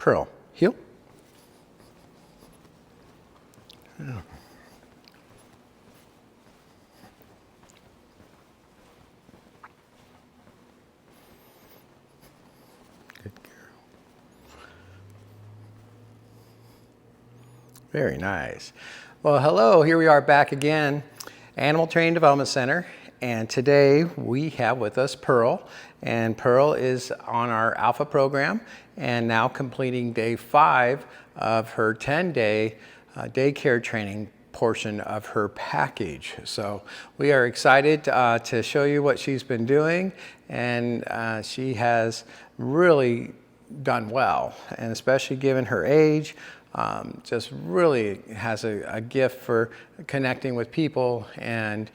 Pearl, heel. Yeah. Good girl. Very nice. Well, hello, here we are back again, Animal Training Development Center. And today we have with us Pearl, and Pearl is on our Alpha program and now completing day 5 of her 10-day daycare training portion of her package. So we are excited to show you what she's been doing, and she has really done well, and especially given her age. Just really has a gift for connecting with people, and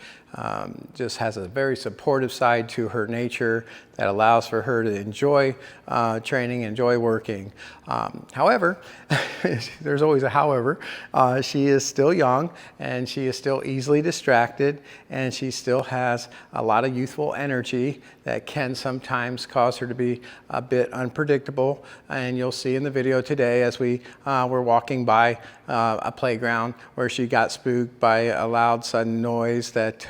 just has a very supportive side to her nature that allows for her to enjoy training, enjoy working. However, there's always a however, she is still young and she is still easily distracted, and she still has a lot of youthful energy that can sometimes cause her to be a bit unpredictable. And you'll see in the video today as we were walking by a playground where she got spooked by a loud sudden noise that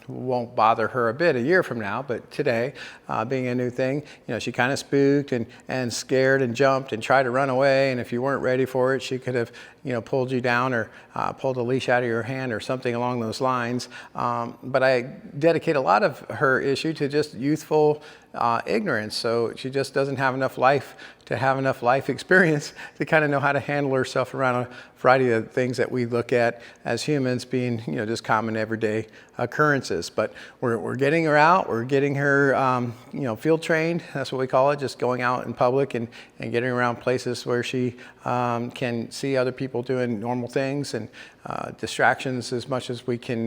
won't bother her a bit a year from now, but today, being a new thing, you know, she kind of spooked and scared and jumped and tried to run away, and if you weren't ready for it, she could have, you know, pulled you down or pulled a leash out of your hand or something along those lines. But I dedicate a lot of her issue to just youthful ignorance. So she just doesn't have enough life to have enough life experience to kind of know how to handle herself around a variety of things that we look at as humans being, you know, just common everyday occurrences. But we're getting her out, we're getting her, you know, field trained. That's what we call it, just going out in public and getting around places where she can see other people doing normal things, and distractions as much as we can,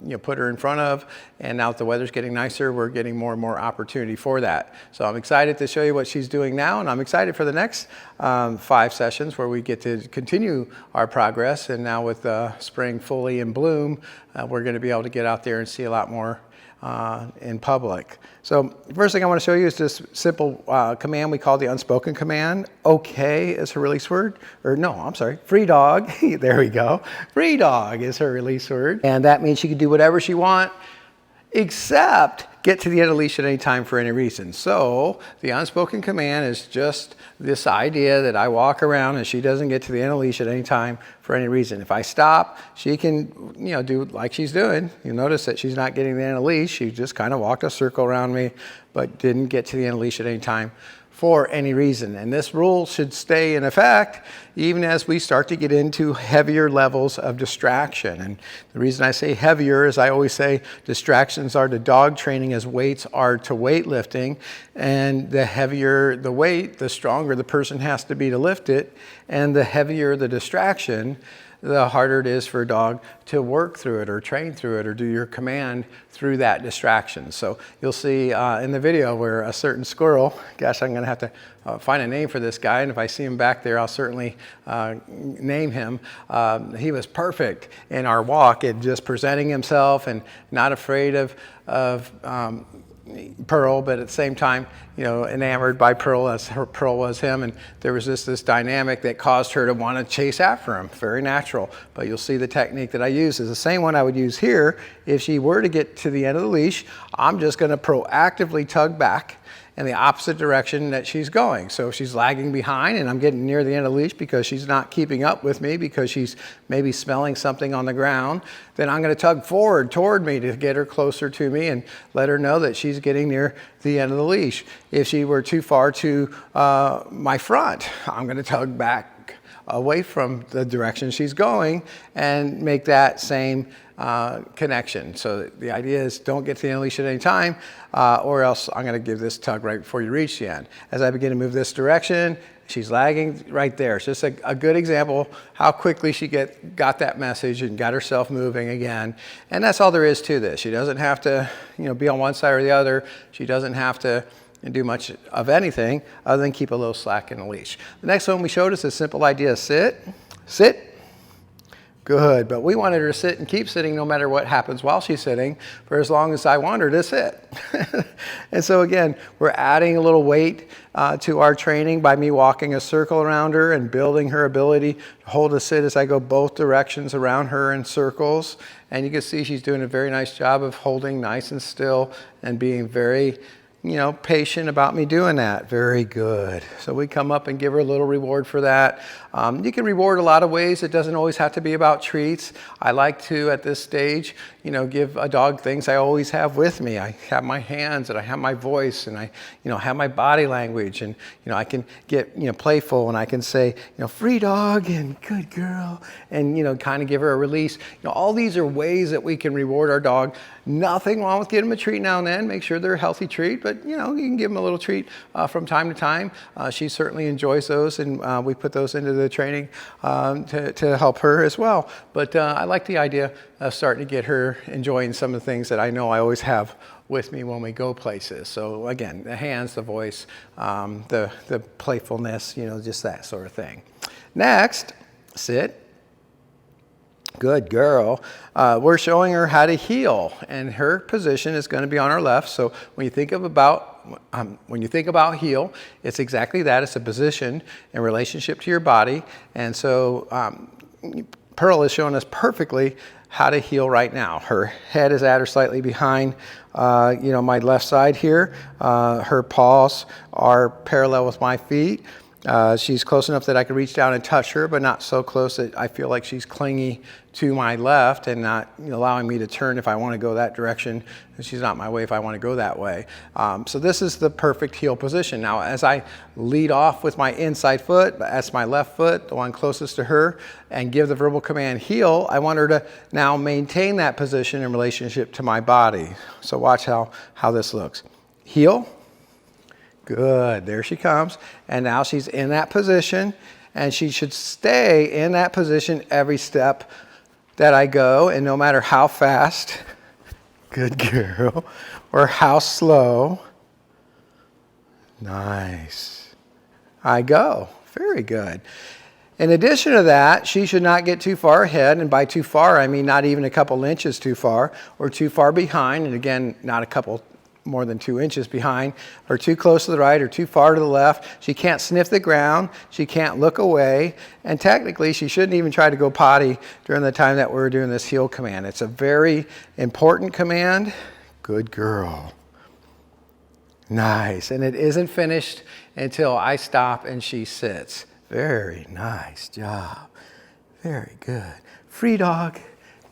you know, put her in front of. And now that the weather's getting nicer, we're getting more and more opportunity for that. So I'm excited to show you what she's doing now, and I'm excited for the next 5 sessions where we get to continue our progress. And now with spring fully in bloom, we're going to be able to get out there and see a lot more in public. So the first thing I want to show you is this simple command we call the unspoken command. Okay is her release word, or no, I'm sorry, free dog. There we go. Free dog is her release word. And that means she can do whatever she wants, except get to the end of the leash at any time for any reason. So the unspoken command is just this idea that I walk around and she doesn't get to the end of the leash at any time for any reason. If I stop, she can, you know, do like she's doing. You'll notice that she's not getting to the end of the leash. She just kind of walked a circle around me, but didn't get to the end of the leash at any time for any reason. And this rule should stay in effect even as we start to get into heavier levels of distraction. And the reason I say heavier is I always say distractions are to dog training as weights are to weightlifting. And the heavier the weight, the stronger the person has to be to lift it. And the heavier the distraction, the harder it is for a dog to work through it or train through it or do your command through that distraction. So you'll see in the video where a certain squirrel, gosh, I'm going to have to find a name for this guy, and if I see him back there, I'll certainly name him. He was perfect in our walk and just presenting himself and not afraid of Pearl, but at the same time, you know, enamored by Pearl as Pearl was him. And there was this dynamic that caused her to want to chase after him. Very natural. But you'll see the technique that I use is the same one I would use here. If she were to get to the end of the leash, I'm just going to proactively tug back in the opposite direction that she's going. So if she's lagging behind and I'm getting near the end of the leash because she's not keeping up with me, because she's maybe smelling something on the ground, then I'm going to tug forward toward me to get her closer to me and let her know that she's getting near the end of the leash. If she were too far to my front, I'm going to tug back away from the direction she's going and make that same connection. So the idea is don't get to the end of the leash at any time, or else I'm going to give this tug right before you reach the end. As I begin to move this direction, she's lagging right there. It's just a good example how quickly she got that message and got herself moving again. And that's all there is to this. She doesn't have to, you know, be on one side or the other. She doesn't have to do much of anything other than keep a little slack in the leash. The next one we showed is a simple idea: sit, sit, Good, but we wanted her to sit and keep sitting no matter what happens while she's sitting for as long as I want her to sit. And so again, we're adding a little weight to our training by me walking a circle around her and building her ability to hold a sit as I go both directions around her in circles. And you can see she's doing a very nice job of holding nice and still and being very, patient about me doing that. Very good. So we come up and give her a little reward for that. You can reward a lot of ways. It doesn't always have to be about treats. I like to, at this stage, give a dog things I always have with me. I have my hands and I have my voice and I, have my body language and, I can get, playful and I can say, free dog and good girl and, kind of give her a release. All these are ways that we can reward our dog. Nothing wrong with giving them a treat now and then. Make sure they're a healthy treat, but you can give them a little treat from time to time. She certainly enjoys those, and we put those into the training to help her as well. But I like the idea of starting to get her enjoying some of the things that I know I always have with me when we go places. So again, the hands, the voice, the playfulness, just that sort of thing. Next, sit. Good girl. We're showing her how to heel, and her position is going to be on our left. So when you think about heel, it's exactly that. It's a position in relationship to your body. And so Pearl is showing us perfectly how to heel right now. Her head is at or slightly behind, my left side here. Her paws are parallel with my feet. She's close enough that I can reach down and touch her, but not so close that I feel like she's clingy to my left and not allowing me to turn if I want to go that direction. And she's not my way if I want to go that way. So this is the perfect heel position. Now, as I lead off with my inside foot, that's my left foot, the one closest to her, and give the verbal command heel, I want her to now maintain that position in relationship to my body. So watch how this looks. Heel. Good, there she comes. And now she's in that position, and she should stay in that position every step that I go, and no matter how fast, good girl, or how slow, nice, I go. Very good. In addition to that, she should not get too far ahead, and by too far, I mean not even a couple inches too far, or too far behind, and again, not a couple more than 2 inches behind, or too close to the right, or too far to the left. She can't sniff the ground. She can't look away. And technically, she shouldn't even try to go potty during the time that we're doing this heel command. It's a very important command. Good girl. Nice. And it isn't finished until I stop and she sits. Very nice job. Very good. Free dog.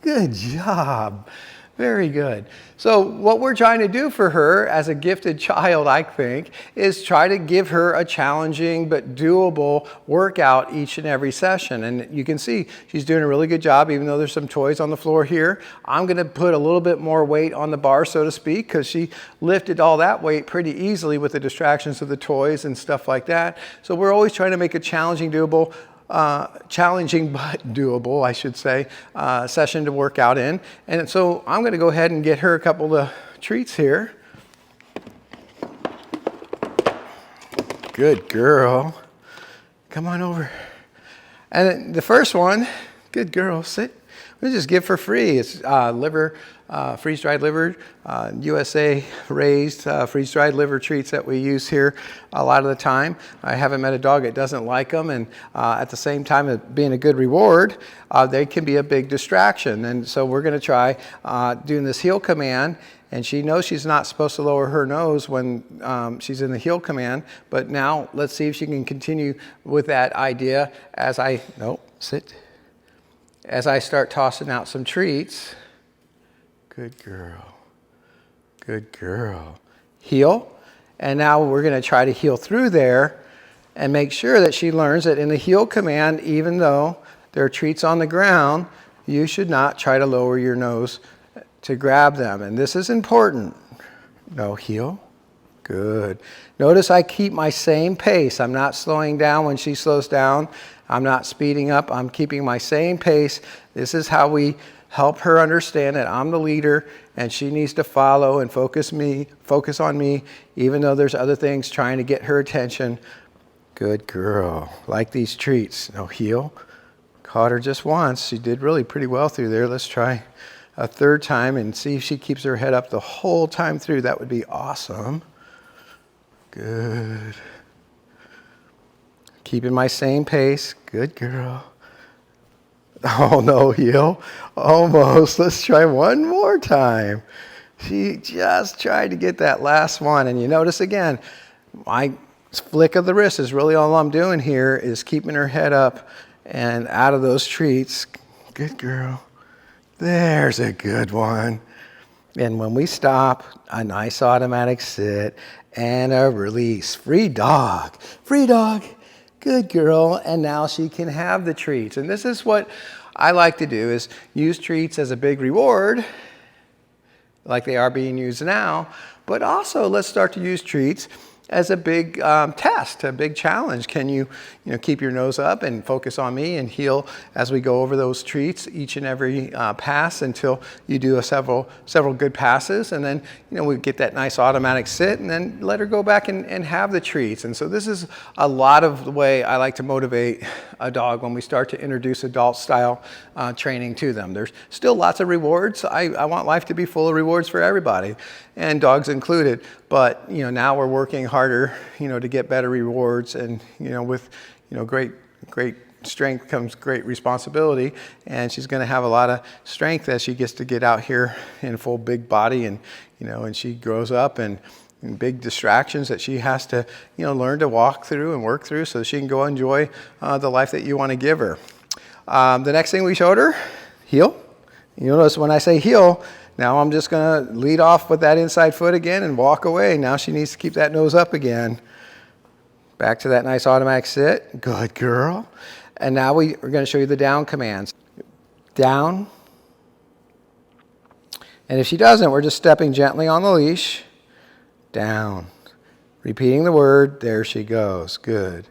Good job. Very good. So what we're trying to do for her as a gifted child, I think, is try to give her a challenging but doable workout each and every session. And you can see she's doing a really good job, even though there's some toys on the floor here. I'm going to put a little bit more weight on the bar, so to speak, because she lifted all that weight pretty easily with the distractions of the toys and stuff like that. So we're always trying to make a challenging but doable, I should say, session to work out in. And so I'm going to go ahead and get her a couple of treats here. Good girl. Come on over. And the first one, good girl, sit. We just give for free. It's liver, freeze-dried liver, USA raised freeze-dried liver treats that we use here a lot of the time. I haven't met a dog that doesn't like them, and at the same time of being a good reward, they can be a big distraction. And so we're going to try doing this heel command, and she knows she's not supposed to lower her nose when she's in the heel command, but now let's see if she can continue with that idea as sit. As I start tossing out some treats. Good girl. Good girl. Heel. And now we're going to try to heel through there and make sure that she learns that in the heel command, even though there are treats on the ground, you should not try to lower your nose to grab them. And this is important. No, heel. Good. Notice I keep my same pace. I'm not slowing down when she slows down. I'm not speeding up. I'm keeping my same pace. This is how we help her understand that I'm the leader and she needs to follow and focus on me, even though there's other things trying to get her attention. Good girl. Like these treats. No, heel. Caught her just once. She did really pretty well through there. Let's try a third time and see if she keeps her head up the whole time through. That would be awesome. Good. Keeping my same pace. Good girl. Oh no, heel. Almost. Let's try one more time. She just tried to get that last one. And you notice again, my flick of the wrist is really all I'm doing here is keeping her head up and out of those treats. Good girl. There's a good one. And when we stop, a nice automatic sit and a release. Free dog. Free dog. Good girl. And now she can have the treats. And this is what I like to do, is use treats as a big reward, like they are being used now. But also, let's start to use treats as a big test, a big challenge. Can you keep your nose up and focus on me and heel as we go over those treats each and every pass until you do several good passes, and then we get that nice automatic sit, and then let her go back and have the treats. And so this is a lot of the way I like to motivate a dog when we start to introduce adult style training to them. There's still lots of rewards. I want life to be full of rewards for everybody, and dogs included. But now we're working harder, to get better rewards, and with great strength comes great responsibility, and she's going to have a lot of strength as she gets to get out here in full big body, and and she grows up and big distractions that she has to learn to walk through and work through so she can go enjoy the life that you want to give her. The next thing we showed her, heel. You notice when I say heel, now I'm just going to lead off with that inside foot again and walk away. Now she needs to keep that nose up again. Back to that nice automatic sit. Good girl. And now we're going to show you the down commands. Down. And if she doesn't, we're just stepping gently on the leash. Down. Repeating the word. There she goes. Good.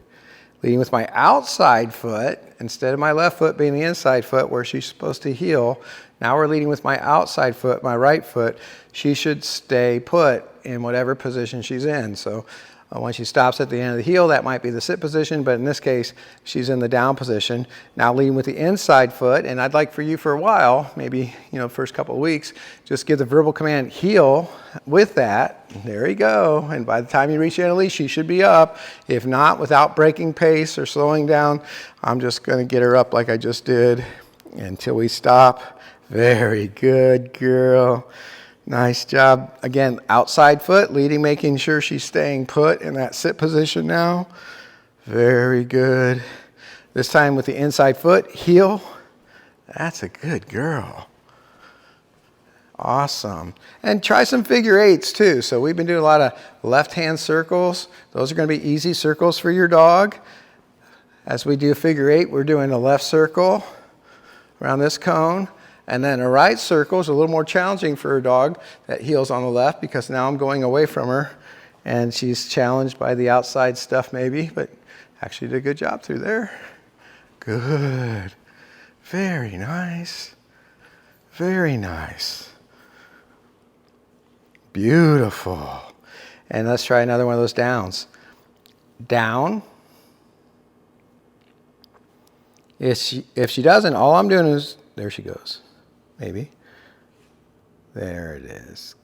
Leading with my outside foot instead of my left foot being the inside foot where she's supposed to heel. Now we're leading with my outside foot, my right foot. She should stay put in whatever position she's in. So when she stops at the end of the heel, that might be the sit position, but in this case, she's in the down position. Now leading with the inside foot, and I'd like for you for a while, maybe first couple of weeks, just give the verbal command heel with that. There you go. And by the time you reach the end of the leash, she should be up. If not, without breaking pace or slowing down, I'm just going to get her up like I just did until we stop. Very good, girl. Nice job. Again, outside foot, leading, making sure she's staying put in that sit position now. Very good. This time with the inside foot, heel. That's a good girl. Awesome. And try some figure eights too. So we've been doing a lot of left-hand circles. Those are going to be easy circles for your dog. As we do figure eight, we're doing a left circle around this cone. And then a right circle is a little more challenging for a dog that heels on the left, because now I'm going away from her and she's challenged by the outside stuff maybe, but actually did a good job through there. Good. Very nice. Very nice. Beautiful. And let's try another one of those downs. Down. If she doesn't, all I'm doing is, there she goes. Maybe. There it is.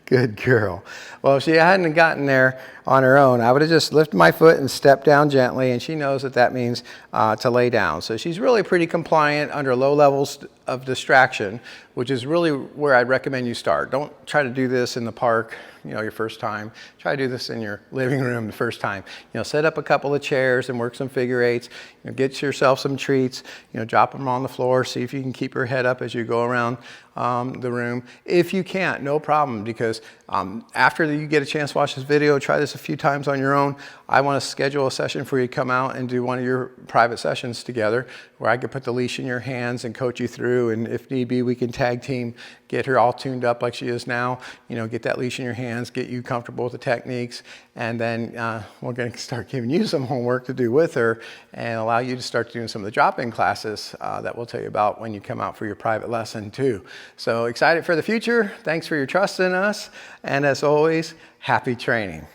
Good girl. Well, if she hadn't gotten there on her own, I would have just lifted my foot and stepped down gently, and she knows that means to lay down. So she's really pretty compliant under low levels of distraction, which is really where I'd recommend you start. Don't try to do this in the park, your first time. Try to do this in your living room the first time. Set up a couple of chairs and work some figure eights. Get yourself some treats. Drop them on the floor. See if you can keep her head up as you go around the room. If you can't, no problem, because after you get a chance to watch this video, try this a few times on your own. I want to schedule a session for you to come out and do one of your private sessions together where I could put the leash in your hands and coach you through, and if need be, we can tag team, get her all tuned up like she is now, get that leash in your hands, get you comfortable with the techniques, and then we're going to start giving you some homework to do with her and allow you to start doing some of the drop-in classes that we'll tell you about when you come out for your private lesson too. So excited for the future. Thanks for your trust in us. And as always, happy training.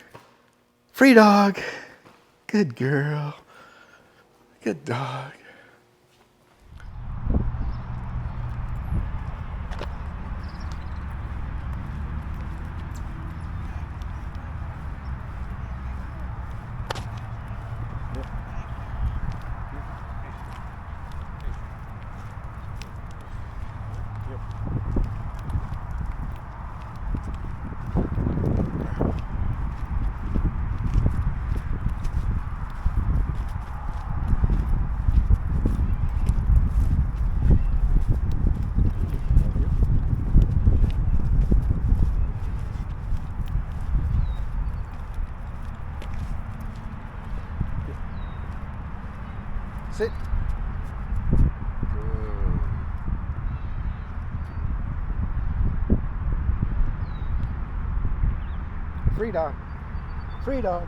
Free dog. Good girl. Good dog. Sit. Good. Free dog. Free dog.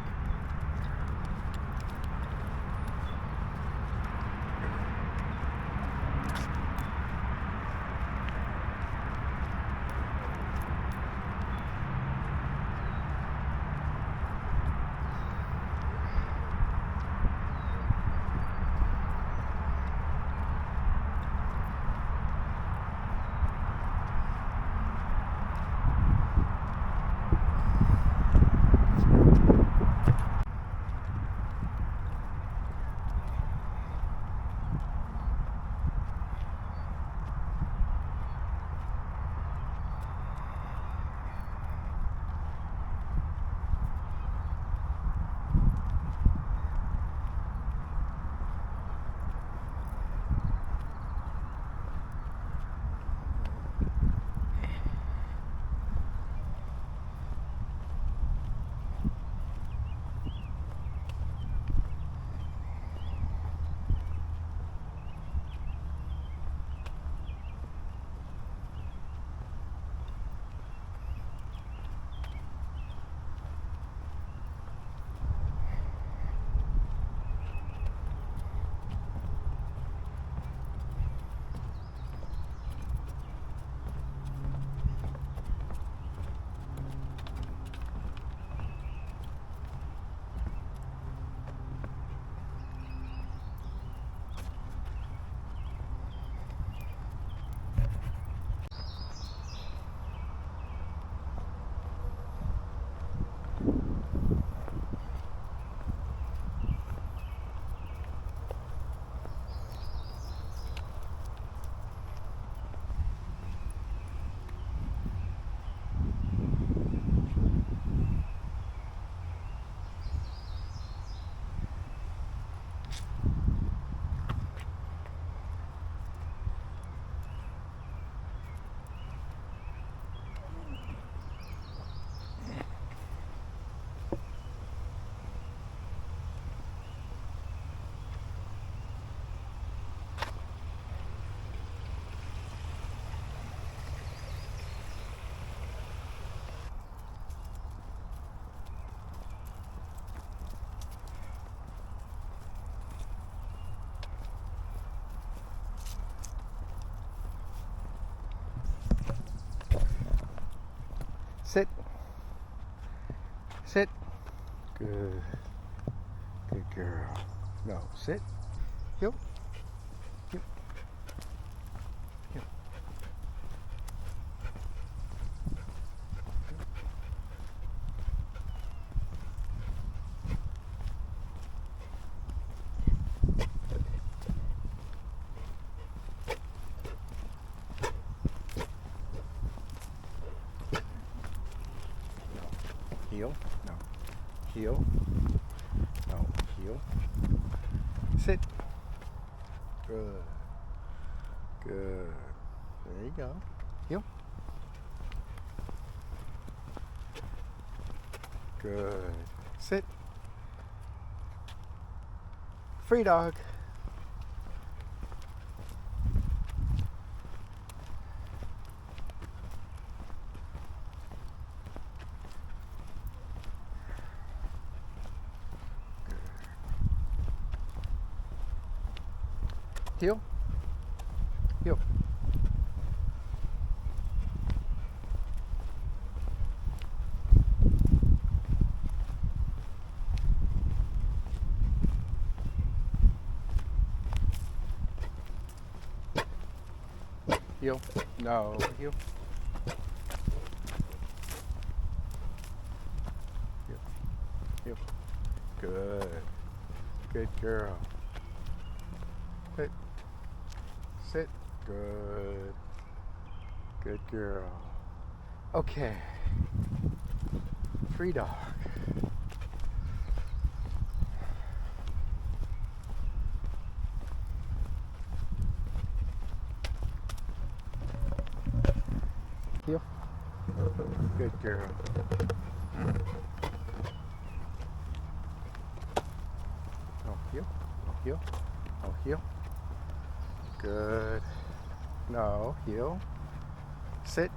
Sit. Sit. Good. Good girl. No, sit. Heel. Heel. Heel. Heel. No. Heel. No. Heel. Sit. Good. Good. There you go. Heel. Good. Sit. Free dog. Heel. Heel. Heel. No. Heel. Heel. Heel. Good. Good girl. Sit. Sit. Good. Good girl. Okay. Free dog. Heel. Good girl. Oh, heel. Oh, heel. Oh, heel. Heel. Good. No, heel. Sit.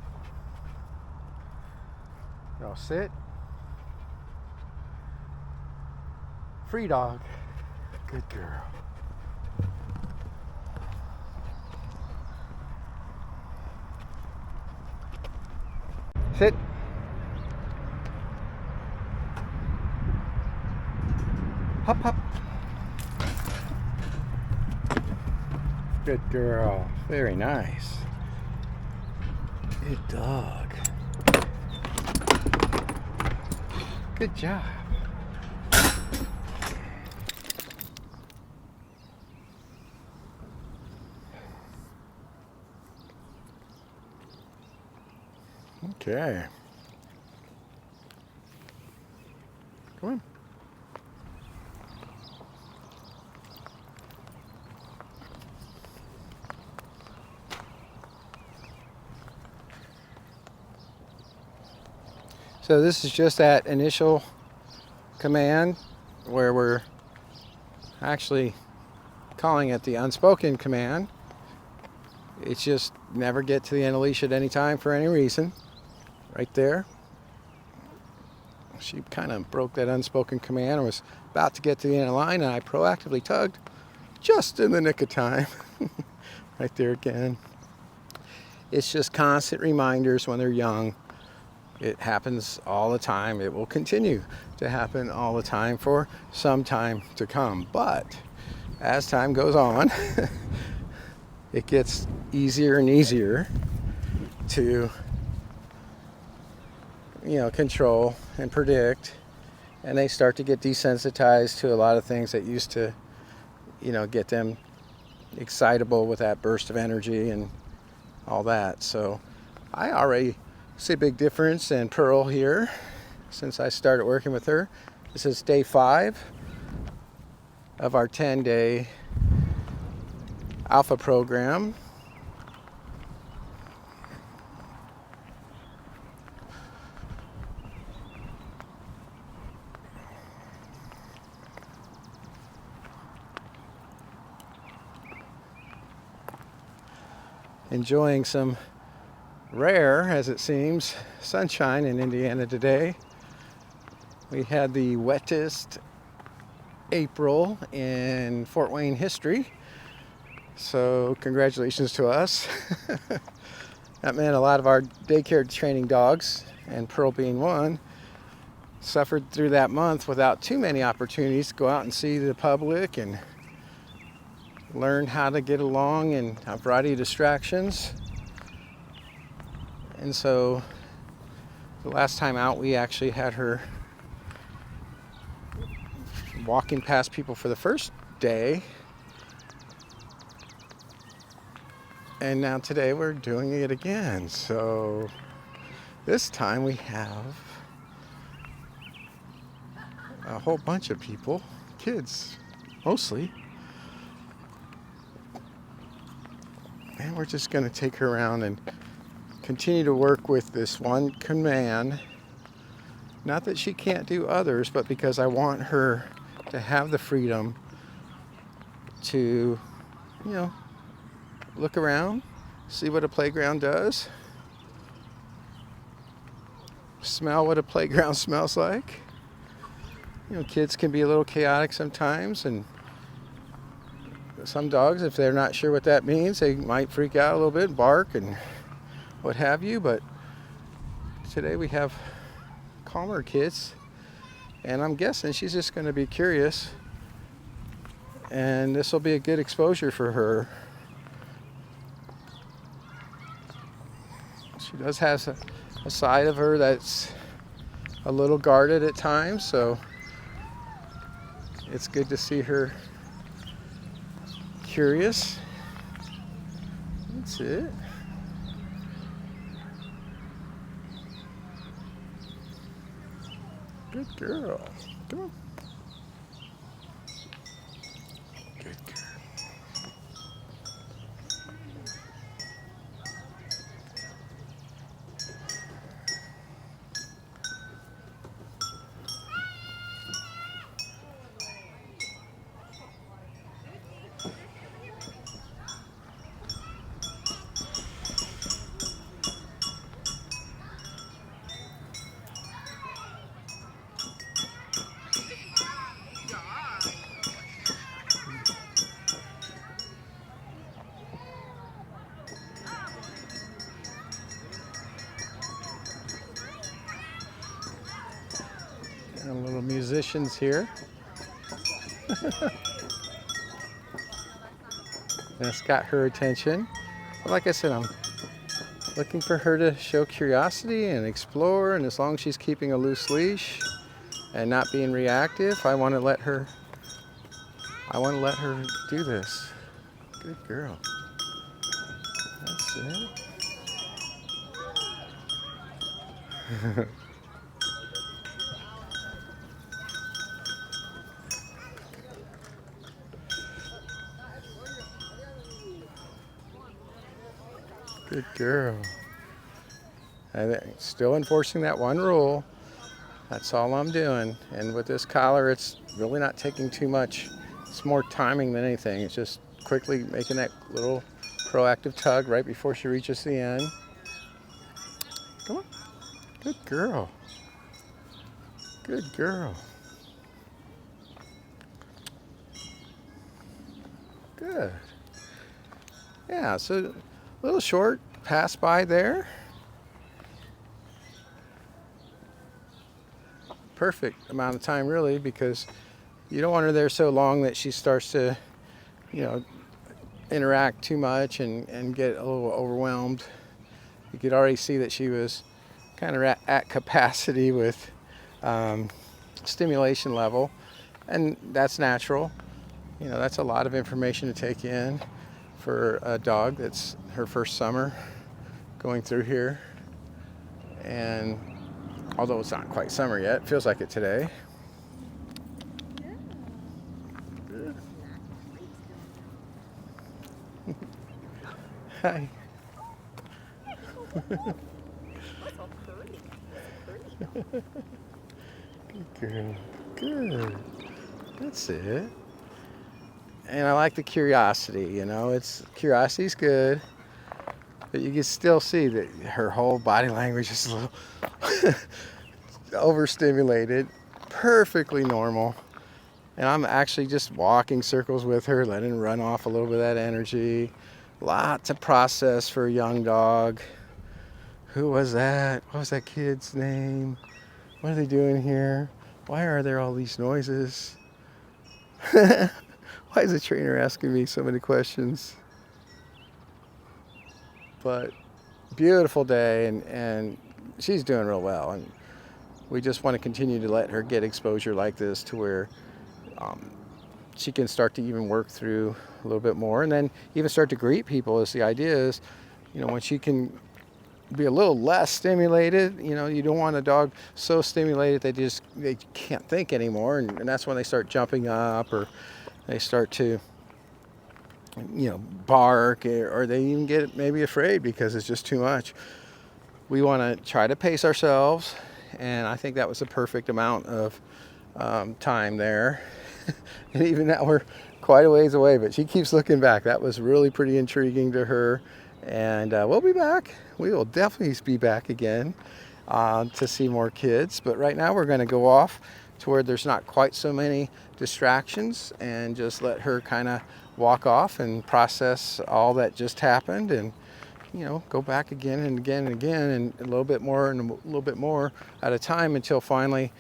No, sit. Free dog. Good girl. Sit. Hop, hop. Good girl. Very nice. Good dog. Good job. Okay. Come on. So this is just that initial command where we're actually calling it the unspoken command. It's just never get to the end of leash at any time for any reason. Right there. She kind of broke that unspoken command and was about to get to the end of the line, and I proactively tugged just in the nick of time. Right there again. It's just constant reminders when they're young. It happens all the time. It will continue to happen all the time for some time to come. But as time goes on, it gets easier and easier to, control and predict. And they start to get desensitized to a lot of things that used to, get them excitable with that burst of energy and all that. So I already see a big difference in Pearl here since I started working with her. This is day 5 of our 10-day alpha program. Enjoying some rare, as it seems, sunshine in Indiana today. We had the wettest April in Fort Wayne history, so congratulations to us. That meant a lot of our daycare training dogs, and Pearl being one, suffered through that month without too many opportunities to go out and see the public and learn how to get along in a variety of distractions. And so the last time out, we actually had her walking past people for the first day. And now today we're doing it again. So this time we have a whole bunch of people, kids mostly. And we're just going to take her around and continue to work with this one command. Not that she can't do others, but because I want her to have the freedom to, look around, see what a playground does, smell what a playground smells like. Kids can be a little chaotic sometimes, and some dogs, if they're not sure what that means, they might freak out a little bit, bark and what have you. But today we have calmer kids, and I'm guessing she's just going to be curious, and this will be a good exposure for her. She does have a side of her that's a little guarded at times, so it's good to see her curious. That's it. Good girl. Come on. Good girl. And little musicians here. That's got her attention. But like I said, I'm looking for her to show curiosity and explore, and as long as she's keeping a loose leash and not being reactive, I want to let her do this. Good girl. That's it. Good girl. I'm still enforcing that one rule. That's all I'm doing. And with this collar, it's really not taking too much. It's more timing than anything. It's just quickly making that little proactive tug right before she reaches the end. Come on. Good girl. Good girl. Good. Yeah, so a little short pass by there. Perfect amount of time, really, because you don't want her there so long that she starts to, interact too much and get a little overwhelmed. You could already see that she was kind of at capacity with stimulation level, and that's natural. That's a lot of information to take in for a dog that's her first summer going through here. And although it's not quite summer yet, it feels like it today. Hi. Good girl. Good. That's it. And I like the curiosity, curiosity's good, but you can still see that her whole body language is a little overstimulated, perfectly normal. And I'm actually just walking circles with her, letting her run off a little bit of that energy. Lot to process for a young dog. Who was that? What was that kid's name? What are they doing here? Why are there all these noises? Why is the trainer asking me so many questions? But beautiful day, and she's doing real well. And we just want to continue to let her get exposure like this to where she can start to even work through a little bit more, and then even start to greet people. Is the idea is, when she can be a little less stimulated, you don't want a dog so stimulated they can't think anymore, and that's when they start jumping up, or they start to bark, or they even get maybe afraid because it's just too much. We want to try to pace ourselves, and I think that was the perfect amount of time there. And even now we're quite a ways away, but she keeps looking back. That was really pretty intriguing to her. And we'll be back. We will definitely be back again to see more kids. But right now we're going to go off to where there's not quite so many distractions and just let her kind of walk off and process all that just happened, and go back again and again and again, and a little bit more and a little bit more at a time, until finally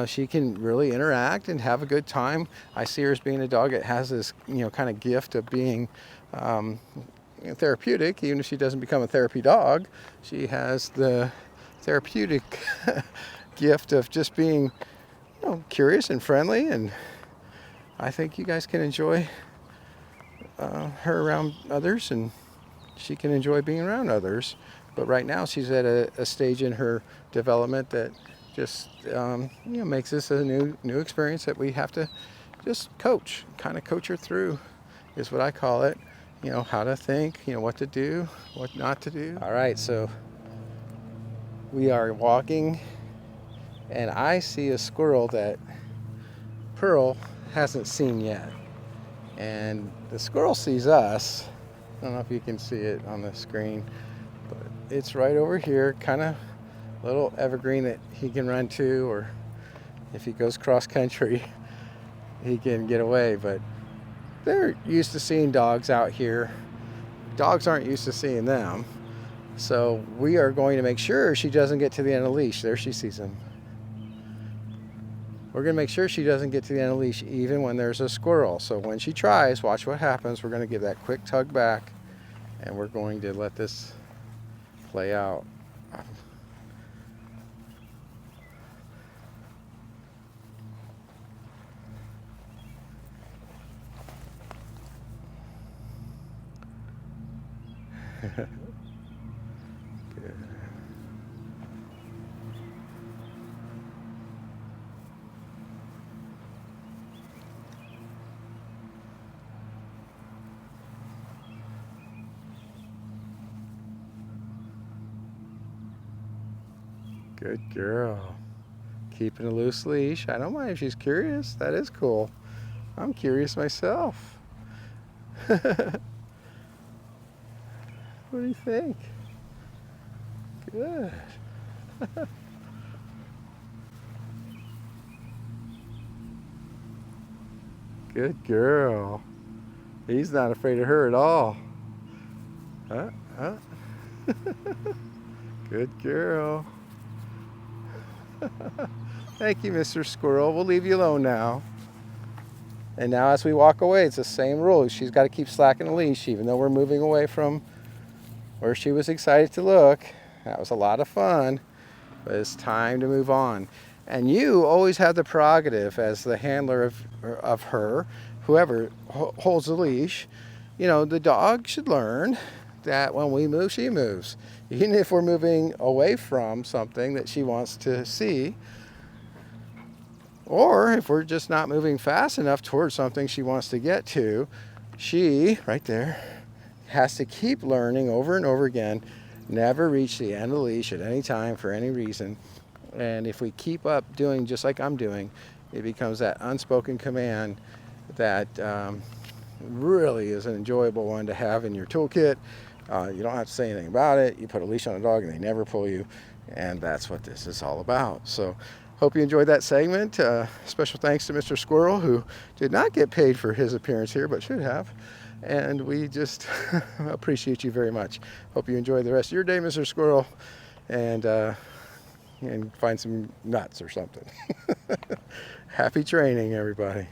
she can really interact and have a good time. I see her as being a dog that has this kind of gift of being therapeutic. Even if she doesn't become a therapy dog, she has the therapeutic gift of just being curious and friendly, and I think you guys can enjoy her around others, and she can enjoy being around others. But right now she's at a stage in her development that just makes this a new experience that we have to just coach her through, is what I call it. How to think, what to do, what not to do. All right, so we are walking, and I see a squirrel that Pearl hasn't seen yet. And the squirrel sees us. I don't know if you can see it on the screen, but it's right over here, kind of a little evergreen that he can run to, or if he goes cross country, he can get away. But they're used to seeing dogs out here. Dogs aren't used to seeing them. So we are going to make sure she doesn't get to the end of the leash. There she sees him. We're going to make sure she doesn't get to the end of the leash even when there's a squirrel. So when she tries, watch what happens. We're going to give that quick tug back, and we're going to let this play out. Good. Good girl. Keeping a loose leash. I don't mind if she's curious. That is cool. I'm curious myself. What do you think? Good. Good girl. He's not afraid of her at all. Huh? Huh? Good girl. Thank you, Mr. Squirrel. We'll leave you alone now. And now as we walk away, it's the same rule. She's got to keep slacking the leash, even though we're moving away from where she was excited to look. That was a lot of fun, but it's time to move on. And you always have the prerogative as the handler of her, whoever holds the leash. You know, the dog should learn that when we move, she moves. Even if we're moving away from something that she wants to see, or if we're just not moving fast enough towards something she wants to get to, she, right there, has to keep learning over and over again, never reach the end of the leash at any time for any reason. And if we keep up doing just like I'm doing, it becomes that unspoken command that really is an enjoyable one to have in your toolkit. You don't have to say anything about it. You put a leash on a dog and they never pull you, and that's what this is all about. So hope you enjoyed that segment. Special thanks to Mr. Squirrel, who did not get paid for his appearance here, but should have. And we just appreciate you very much. Hope you enjoy the rest of your day, Mr. Squirrel, and find some nuts or something. Happy training, everybody.